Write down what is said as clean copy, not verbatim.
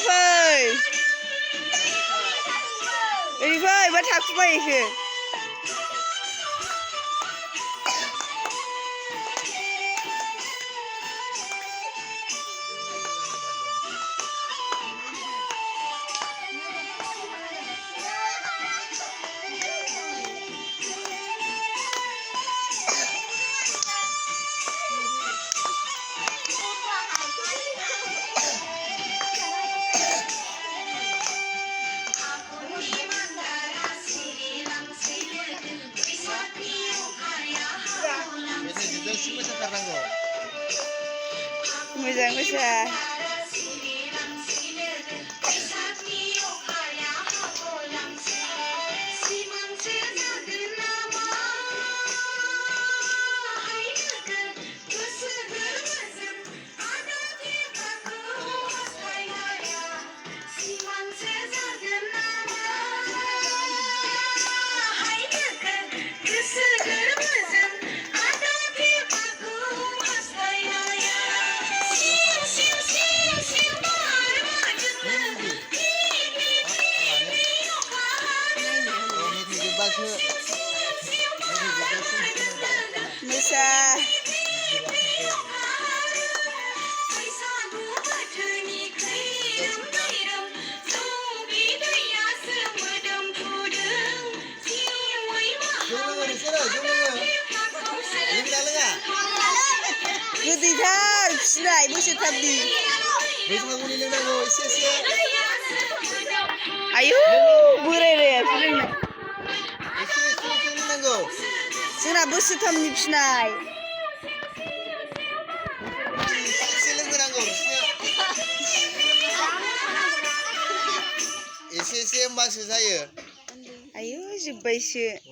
fơi. Đi phơi bắt thạc phơi kìa. Moja moja. Moja. Goदैथार फिनाय बोसोरथामनि बैसागुनि लोंनांगौ एसे आयु बोरायरायासो लोंनो एसे लोंनांगौ जोंना बोसोरथामनि फिनाय एसे लोंहोनांगौ एसे होमबासो जायो आयु जोब्बायसो